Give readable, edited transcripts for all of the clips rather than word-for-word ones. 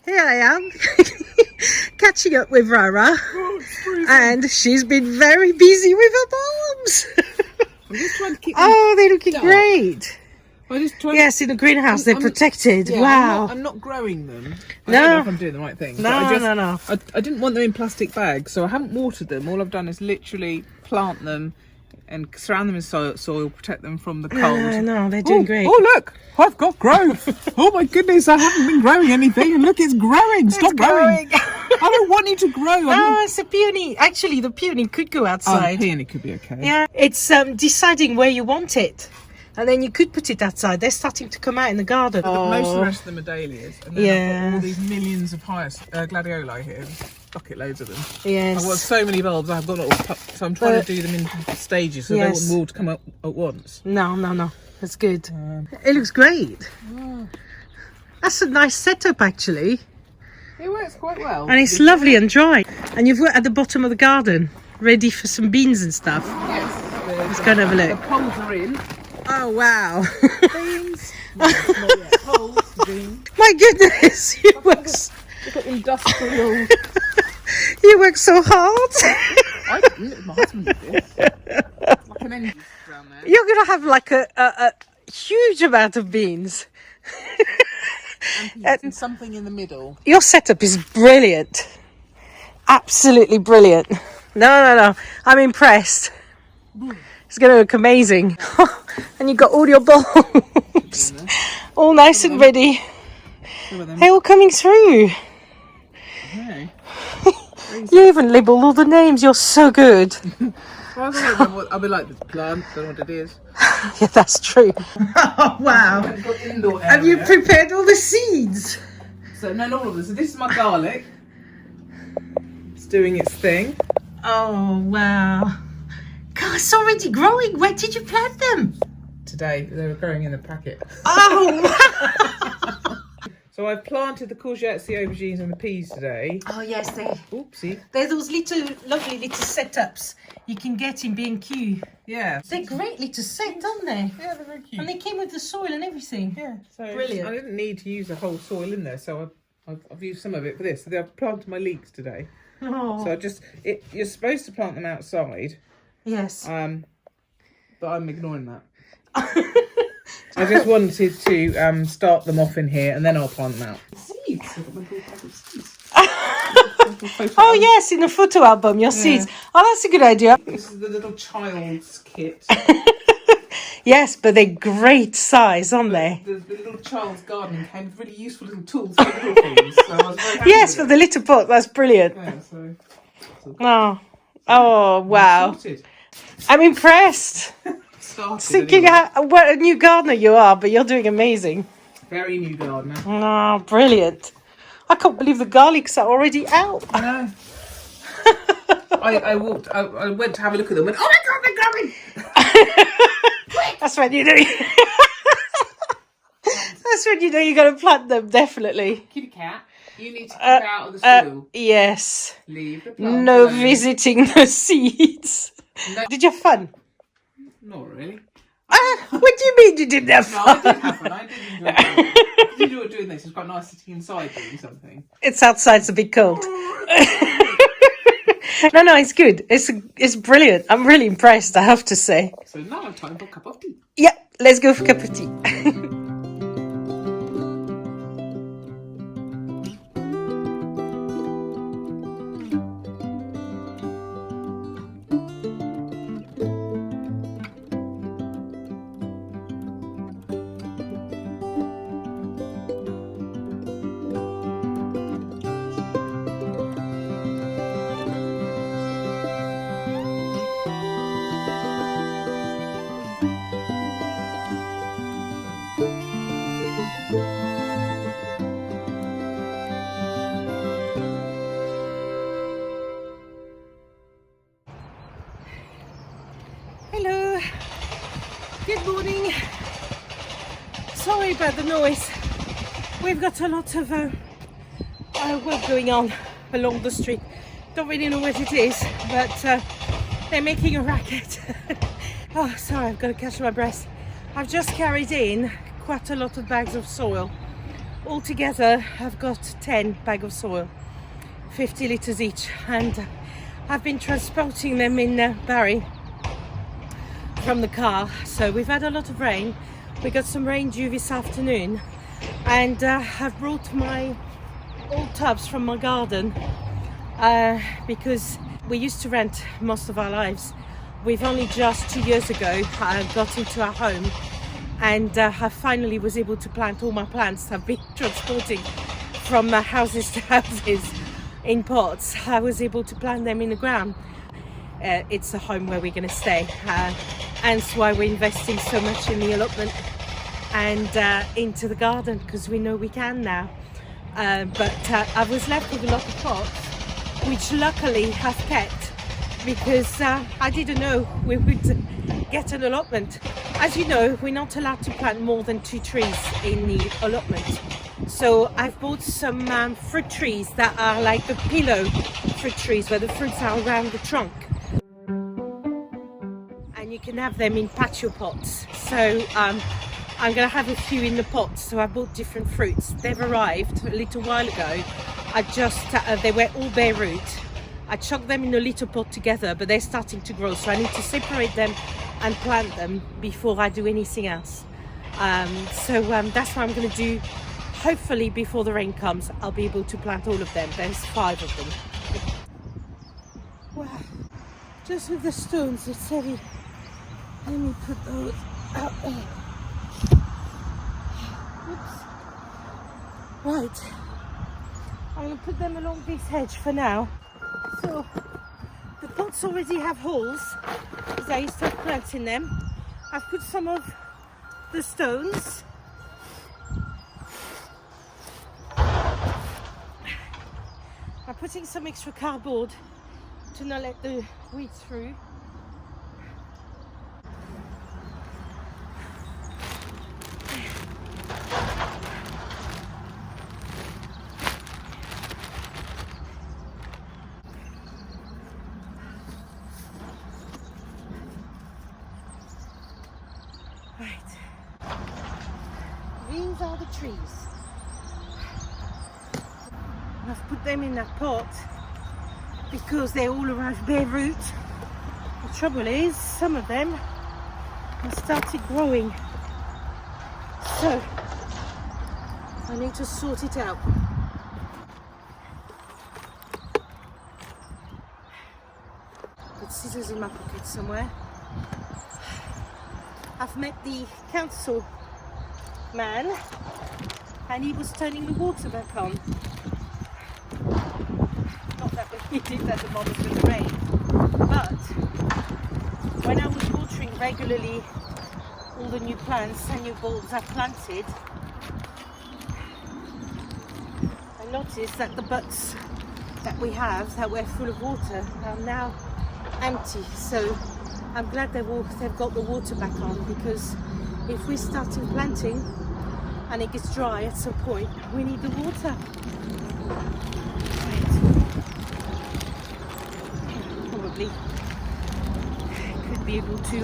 Here I am, catching up with Rara, and she's been very busy with her bulbs. I'm just trying to keep Oh, they're looking great. I'm just trying Yes, in the greenhouse, they're protected. Yeah, wow. I'm not growing them. I No. don't know if I'm doing the right thing. No, no. I didn't want them in plastic bags, so I haven't watered them. All I've done is literally plant them and surround them in soil, protect them from the cold. No, they're doing great. Oh, look! I've got growth! Oh my goodness, I haven't been growing anything, and look, it's growing! Stop growing! I don't want you to grow! No, it's a peony. Actually, the peony could go outside. Oh, the peony could be okay. Yeah, it's deciding where you want it. And then you could put it outside. They're starting to come out in the garden. Most of the rest of them are dahlias. And then I've got all these millions of gladioli here. Bucket loads of them. Yes. I've got so many bulbs, I've got it all so I'm trying to do them in stages so they don't want them all to come up at once. No. That's good. It looks great. That's a nice setup, actually. It works quite well. And it's lovely and dry. And you've got at the bottom of the garden, ready for some beans and stuff. Yes. Let's go and have a look. The poles are in. Oh, wow. Beans. No, not yet. Poles, beans. My goodness, you work Industrial. you work so hard. I didn't. My husband did this. Like an engine around there. You're going to have like a huge amount of beans. And something in the middle. Your setup is brilliant. Absolutely brilliant. No. I'm impressed. It's going to look amazing. And you've got all your bulbs all nice and ready. They're all coming through. Okay. You even labelled all the names. You're so good. I'll be like, this plant, don't know what it is. Yeah, that's true. Oh, wow. Have you prepared all the seeds? So, no, not all of them. So this is my garlic. It's doing its thing. Oh, wow. God, it's already growing. Where did you plant them? Today, they were growing in the packet. Oh, wow. So I've planted the courgettes, the aubergines and the peas today. Oh, yes, Oopsie. they're those lovely little setups you can get in B&Q. Yeah. They're great little set, aren't they? Yeah, they're very cute. And they came with the soil and everything. Yeah, so Brilliant. I didn't need to use the whole soil in there, so I've used some of it for this. So I've planted my leeks today. Oh. So you're supposed to plant them outside. Yes. But I'm ignoring that. I just wanted to start them off in here and then I'll plant them out. Seeds. Oh yes, in the photo album, your seeds. Oh, that's a good idea. This is the little child's kit. Yes, but they're great size, aren't they? The little child's gardening came with really useful little tools for little things. So I was very happy Yes, with for the little pot. That's brilliant. Yeah, so Oh, wow. sorted. I'm impressed. Started Thinking anyway. what a new gardener you are, but you're doing amazing. Very new gardener. Oh, brilliant. I can't believe the garlics are already out. I know. I went to have a look at them and went, oh my god, they're growing! That's when you know. That's when you know you're going to plant them, definitely. Kitty cat, you need to keep out of the soil. Yes. Leave the plant No alone. visiting the seeds. No. Did you have fun? Not really. What do you mean you didn't have No, fun? I did have fun. I did enjoy it. I did enjoy doing this. It's quite nice sitting inside doing something. It's outside, it's a bit cold. No, it's good. It's brilliant. I'm really impressed, I have to say. So now it's time for a cup of tea. Yeah, let's go for a cup of tea. Hello, good morning. Sorry about the noise. We've got a lot of work going on along the street. Don't really know what it is, but they're making a racket. Oh, sorry, I've got to catch my breath. I've just carried in quite a lot of bags of soil altogether I've got 10 bags of soil, 50 litres each, and I've been transporting them in Barry from the car. So we've had a lot of rain. We got some rain due this afternoon, and I've brought my old tubs from my garden because we used to rent most of our lives. We've only just 2 years ago got into our home, and I finally was able to plant all my plants I've been transporting from houses to houses in pots. I was able to plant them in the ground. It's a home where we're going to stay, and that's why we're investing so much in the allotment and into the garden, because we know we can now. But I was left with a lot of pots, which luckily I've kept, because I didn't know we would get an allotment. As you know, we're not allowed to plant more than 2 trees in the allotment. So I've bought some fruit trees that are like the pillow fruit trees, where the fruits are around the trunk, and you can have them in patio pots. So I'm going to have a few in the pots. So I bought different fruits. They've arrived a little while ago. They were all bare root. I chucked them in a little pot together, but they're starting to grow, so I need to separate them and plant them before I do anything else. So that's what I'm going to do. Hopefully before the rain comes, I'll be able to plant all of them. There's 5 of them. Wow, just with the stones, it's heavy. Let me put those out there. Oops. Right, I'm going to put them along this hedge for now. So the pots already have holes, because I used to have plants in them. I've put some of the stones. I'm putting some extra cardboard to not let the weeds through. Right, these are the trees. I've put them in that pot because they all arrived bare root. The trouble is, some of them have started growing, so I need to sort it out. Put scissors in my pocket somewhere. I've met the council man, and he was turning the water back on. Not that we did at the moment with the rain, but when I was watering regularly all the new plants and new bulbs I've planted, I noticed that the butts that we have that were full of water are now empty. So I'm glad they've got the water back on, because if we start planting and it gets dry at some point, we need the water. Probably could be able to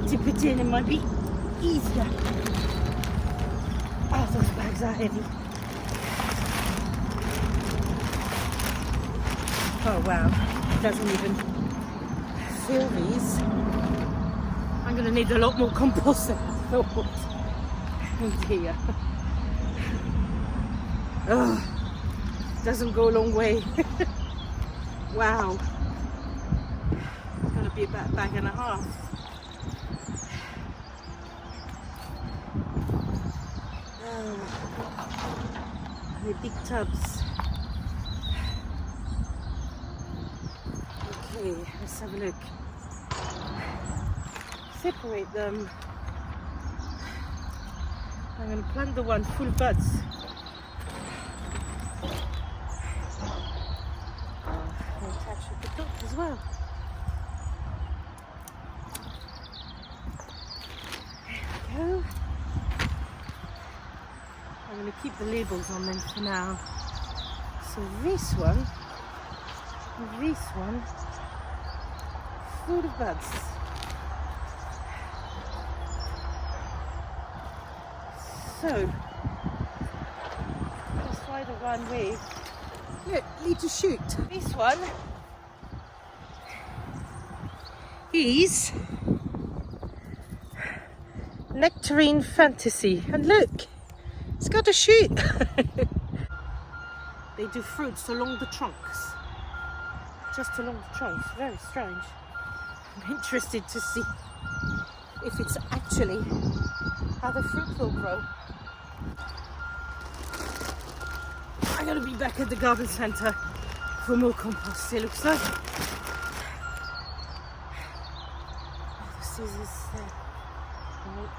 dip it in, and might be easier. Oh, those bags are heavy. Oh wow, it doesn't even fill these. I'm going to need a lot more compost than I thought. Oh dear. Oh, doesn't go a long way. Wow. It's going to be about a bag and a half. Oh, the big tubs. Okay, let's have a look. Separate them. I'm going to plant the one full buds. I'll attach at the top as well. There we go. I'm going to keep the labels on them for now. So this one, full of buds. So try the one with, look, need to shoot. This one is Nectarine Fantasy, and look, it's got a shoot. They do fruits along the trunks, just along the trunks. Very strange. I'm interested to see if it's actually how the fruit will grow. I'm gonna be back at the garden centre for more compost, it looks like. Oh, the scissors there. Oh.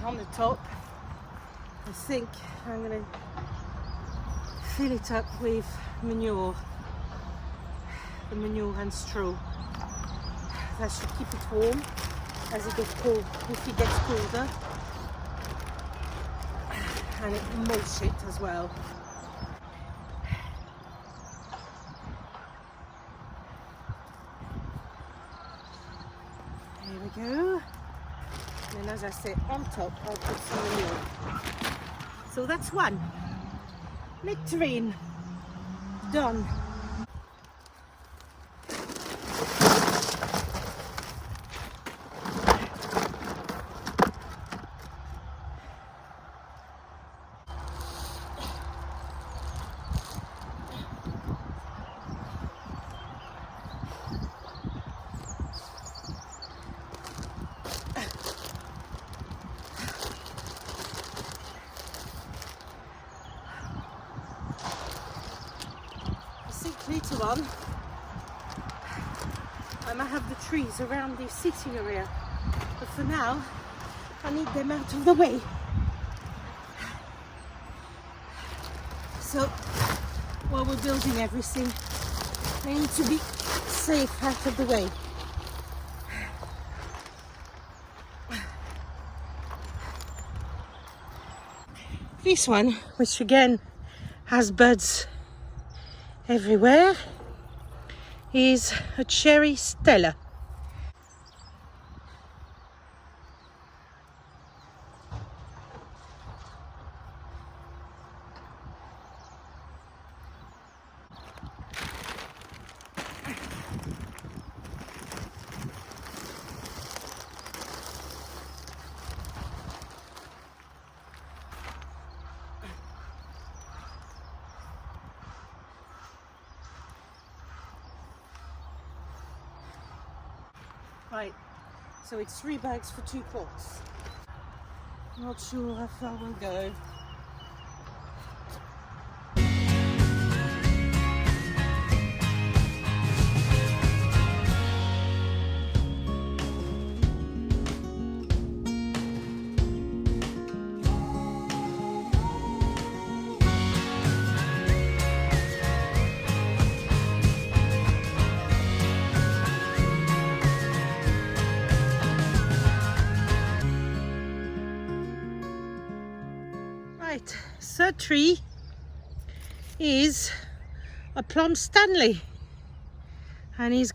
On the top, I think I'm going to fill it up with manure, the manure and straw. That should keep it warm as it gets cold, if it gets colder, and it mulch it as well. There we go. And as I say, on top I'll put some manure. So that's one. Nectarine. Done. Later on, I might have the trees around the sitting area, but for now I need them out of the way. So while we're building everything, they need to be safe out of the way. This one, which again has buds everywhere, is a cherry Stella. Right, so it's 3 bags for 2 pots. Not sure how far we'll go. Right, third tree is a plum Stanley, and he's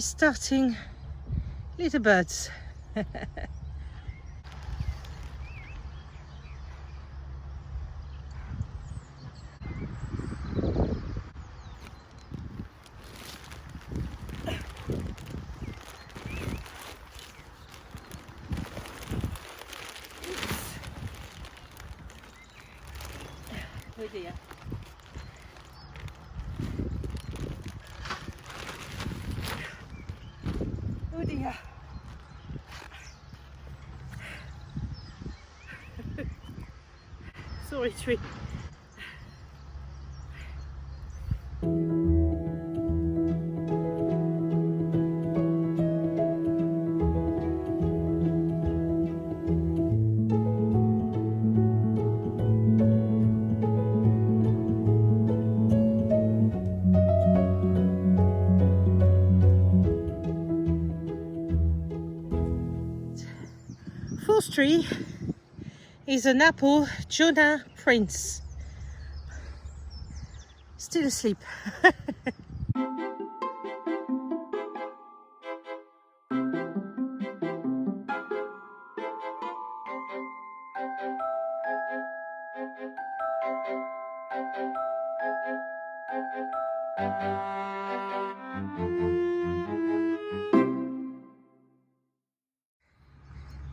starting little birds. Oh dear. Oh dear. Sorry, tree. Fourth tree is an apple Jonah Prince. Still asleep.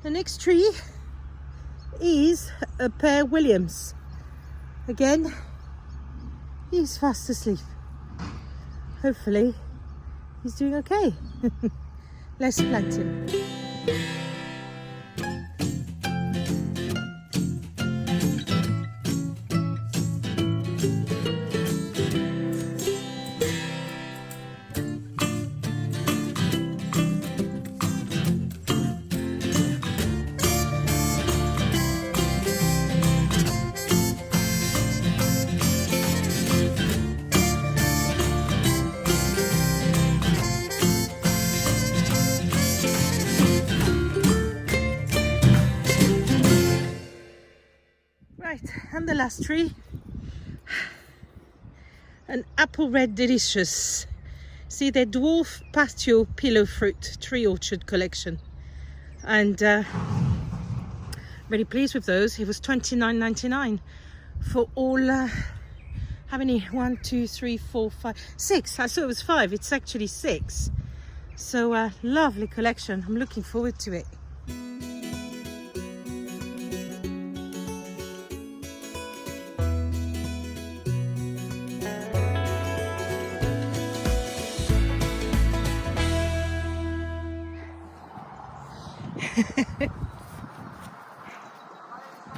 The next tree is a pear Williams. Again, he's fast asleep. Hopefully, he's doing okay. Let's plant him. Right, and the last tree, an apple red delicious. See, the dwarf patio pillow fruit tree orchard collection, and really pleased with those. It was $29.99 for all. How many? 1, 2, 3, 4, 5, 6. I thought it was 5. It's actually 6. So lovely collection. I'm looking forward to it.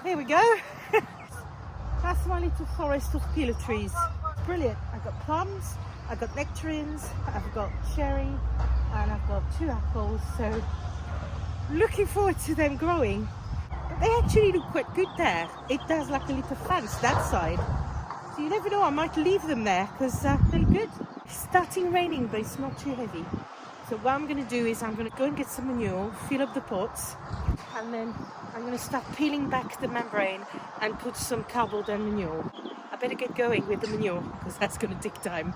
Here we go. That's my little forest of pillow trees. Brilliant. I've got plums, I've got nectarines, I've got cherry, and I've got 2 apples. So looking forward to them growing. But they actually look quite good there. It does like a little fence that side. So you never know, I might leave them there because they look good. It's starting raining, but it's not too heavy. So what I'm going to do is I'm going to go and get some manure, fill up the pots, and then I'm going to start peeling back the membrane and put some cardboard and manure. I better get going with the manure because that's going to take time.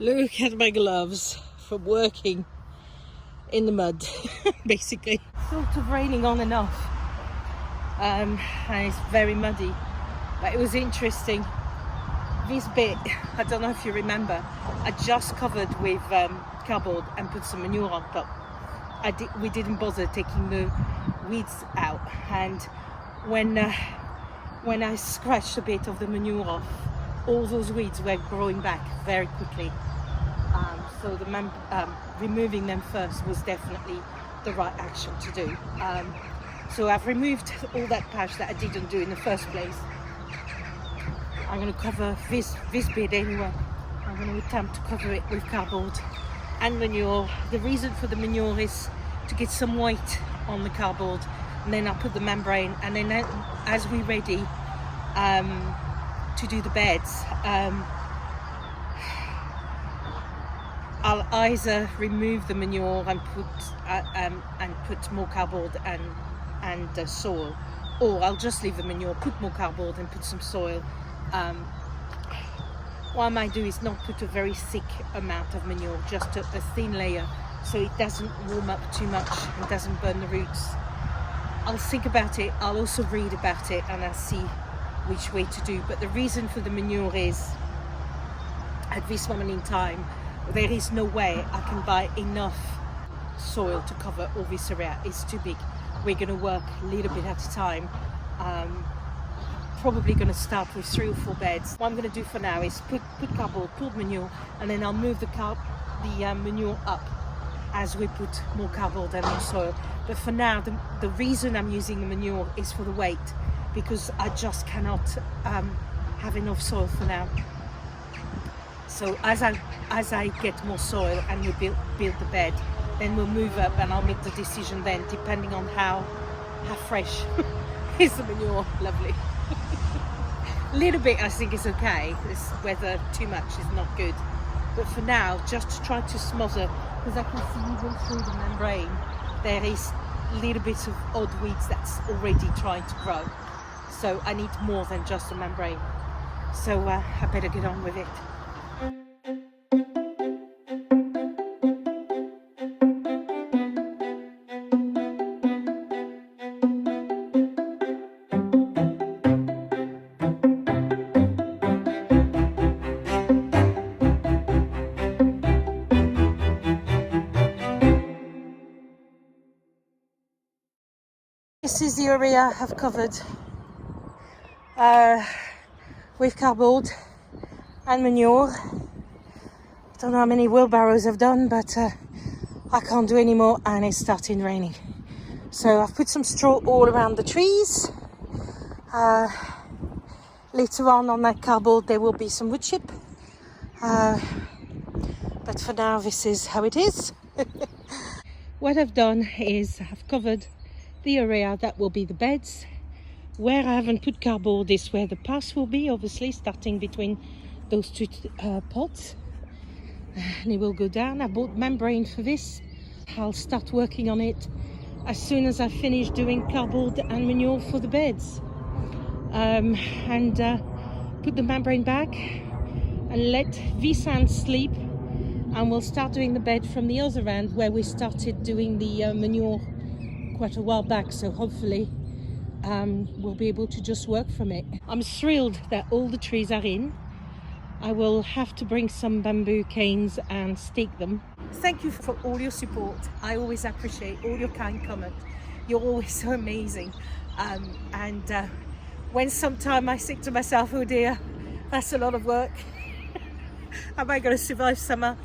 Look at my gloves from working in the mud, basically. Sort of raining on and off, and it's very muddy, but it was interesting. This bit, I don't know if you remember, I just covered with cardboard and put some manure on top. We didn't bother taking the weeds out, and when I scratched a bit of the manure off, all those weeds were growing back very quickly. So removing them first was definitely the right action to do. So I've removed all that patch that I didn't do in the first place. I'm going to cover this bit anyway. I'm going to attempt to cover it with cardboard and manure. The reason for the manure is to get some weight on the cardboard, and then I'll put the membrane, and then as we're ready to do the beds, I'll either remove the manure and put more cardboard and soil, or I'll just leave the manure, put more cardboard and put some soil. What I might do is not put a very thick amount of manure, just a thin layer, so it doesn't warm up too much and doesn't burn the roots. I'll think about it. I'll also read about it and I'll see which way to do. But the reason for the manure is, at this moment in time, there is no way I can buy enough soil to cover all this area. It's too big. We're going to work a little bit at a time. Probably going to start with 3 or 4 beds. What I'm going to do for now is put cardboard, put manure, and then I'll move the manure up as we put more cardboard and more soil. But for now, the reason I'm using the manure is for the weight, because I just cannot have enough soil for now. So as I get more soil and we build the bed, then we'll move up and I'll make the decision then, depending on how fresh is the manure. Lovely. A little bit I think is okay. This weather too much is not good. But for now, just to try to smother, because I can see even through the membrane, there is a little bit of odd weeds that's already trying to grow. So I need more than just a membrane. So I better get on with it. This is the area I've covered with cardboard and manure. I don't know how many wheelbarrows I've done, but I can't do any more and it's starting raining. So I've put some straw all around the trees. Later on that cardboard there will be some wood chip. But for now this is how it is. What I've done is I've covered the area that will be the beds. Where I haven't put cardboard is where the path will be, obviously starting between those 2 pots, and it will go down. I bought membrane for this. I'll start working on it as soon as I finish doing cardboard and manure for the beds, and put the membrane back and let this end sleep, and we'll start doing the bed from the other end where we started doing the manure quite a while back. So hopefully we'll be able to just work from it. I'm thrilled that all the trees are in. I will have to bring some bamboo canes and stake them. Thank you for all your support. I always appreciate all your kind comments. You're always so amazing. And when sometime I think to myself, oh dear, that's a lot of work. Am I going to survive summer?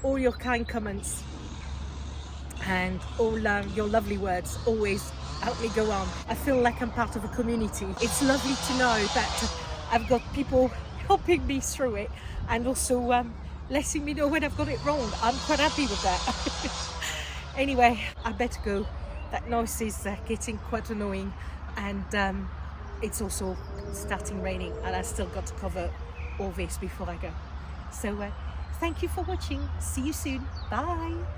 All your kind comments and all your lovely words always help me go on. I feel like I'm part of a community. It's lovely to know that I've got people helping me through it and also letting me know when I've got it wrong. I'm quite happy with that. Anyway, I better go. That noise is getting quite annoying, and it's also starting raining and I still got to cover all this before I go. So thank you for watching. See you soon. Bye.